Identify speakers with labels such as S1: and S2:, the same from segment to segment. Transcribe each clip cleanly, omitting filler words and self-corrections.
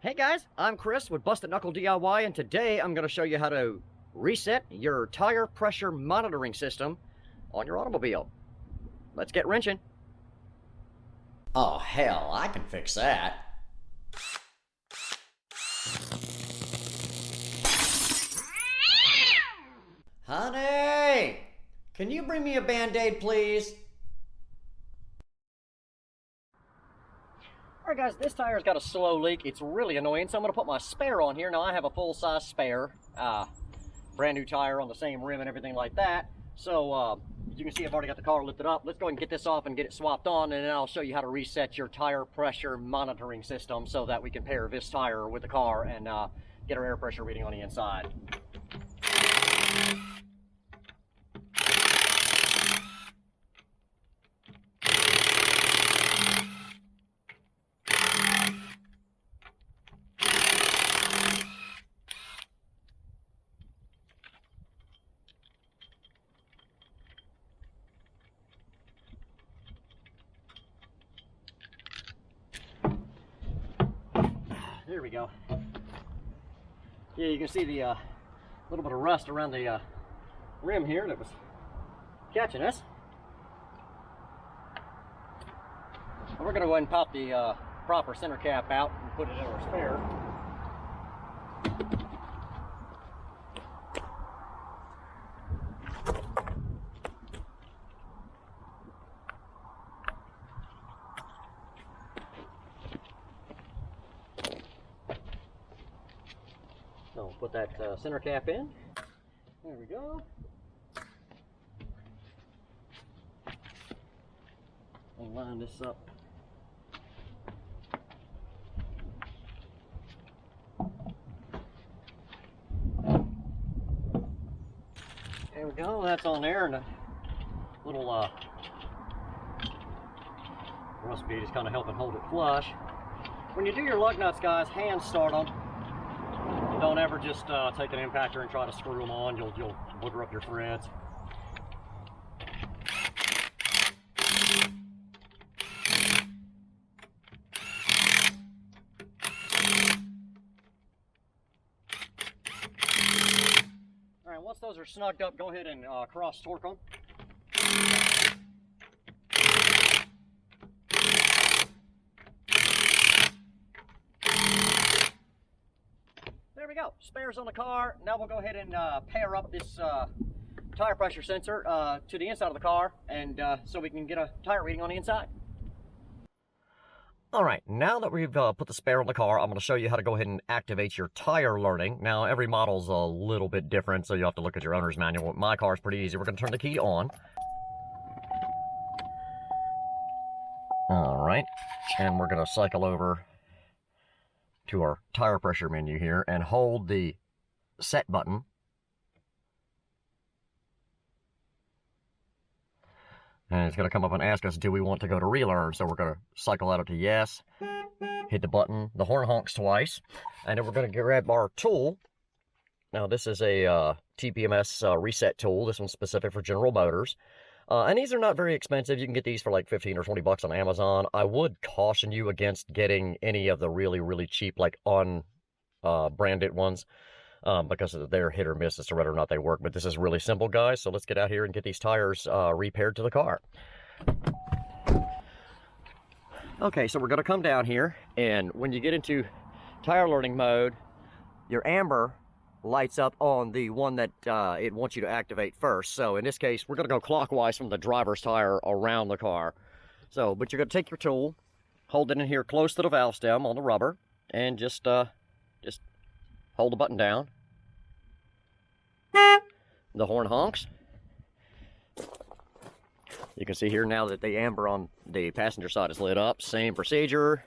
S1: Hey guys, I'm Chris with Bustedknucklediy, and today I'm going to show you how to reset your tire pressure monitoring system on your automobile. Let's get wrenching.
S2: Oh hell, I can fix that. Honey! Can you bring me a Band-Aid, please?
S1: Alright guys, this tire's got a slow leak. It's really annoying, so I'm going to put my spare on here. Now I have a full-size spare. Brand new tire on the same rim and everything like that. So, you can see I've already got the car lifted up. Let's go ahead and get this off and get it swapped on, and then I'll show you how to reset your tire pressure monitoring system so that we can pair this tire with the car and get our air pressure reading on the inside. There we go. Yeah, you can see the little bit of rust around the rim here that was catching us. And we're going to go ahead and pop the proper center cap out and put it in our spare. So put that center cap in. There we go. And line this up. There we go. That's on there, and a little rust bead is kind of helping hold it flush. When you do your lug nuts, guys, hand start them. Don't ever just take an impactor and try to screw them on. You'll booger up your threads. All right, once those are snugged up, go ahead and cross torque them. There we go. Spares on the car. Now we'll go ahead and pair up this tire pressure sensor to the inside of the car, and so we can get a tire reading on the inside. All right, now that we've put the spare on the car, I'm going to show you how to go ahead and activate your tire learning. Now, every model's a little bit different, so you'll have to look at your owner's manual. My car's pretty easy. We're going to turn the key on. All right, and we're going to cycle over to our tire pressure menu here and hold the set button. And it's going to come up and ask us, do we want to go to relearn? So we're going to cycle that up to yes, hit the button, the horn honks twice, and then we're going to grab our tool. Now this is a TPMS Reset tool. This one's specific for General Motors. And these are not very expensive. You can get these for like 15 or 20 bucks on Amazon. I would caution you against getting any of the really, really cheap, like branded ones, because they're hit or miss as to whether or not they work. But this is really simple, guys. So let's get out here and get these tires repaired to the car. Okay, so we're going to come down here, and when you get into tire learning mode, your amber lights up on the one that it wants you to activate first. So in this case, we're going to go clockwise from the driver's tire around the car. So, but you're going to take your tool, hold it in here close to the valve stem on the rubber, and just hold the button down. The horn honks. You can see here now that the amber on the passenger side is lit up. Same procedure.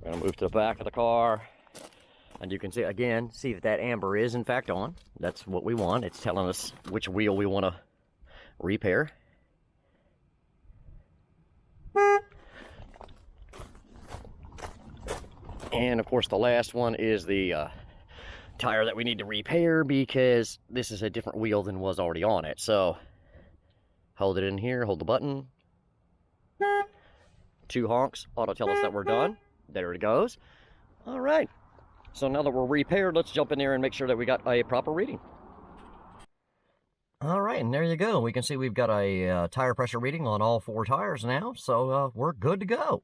S1: We're going to move to the back of the car, and you can see again, see that amber is in fact on. That's what we want. It's telling us which wheel we want to repair. And of course the last one is the tire that we need to repair, because this is a different wheel than was already on it. So Hold it in here, hold the button. 2 honks ought to tell us that we're done. There it goes. All right. So now that we're repaired, let's jump in there and make sure that we got a proper reading. All right, and there you go. We can see we've got a tire pressure reading on all 4 tires now, so we're good to go.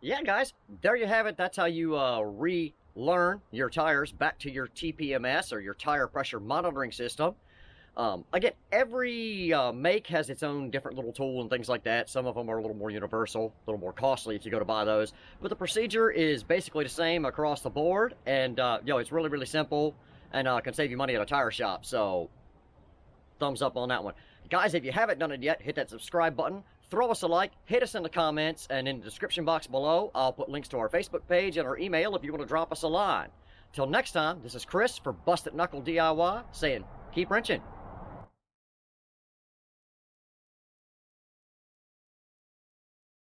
S1: Yeah, guys, there you have it. That's how you relearn your tires back to your TPMS, or your tire pressure monitoring system. Again, every make has its own different little tool and things like that. Some of them are a little more universal, a little more costly if you go to buy those. But the procedure is basically the same across the board. And, it's really, really simple and can save you money at a tire shop. So, thumbs up on that one. Guys, if you haven't done it yet, hit that subscribe button. Throw us a like, hit us in the comments, and in the description box below, I'll put links to our Facebook page and our email if you want to drop us a line. Till next time, this is Chris for Busted Knuckle DIY saying, keep wrenching.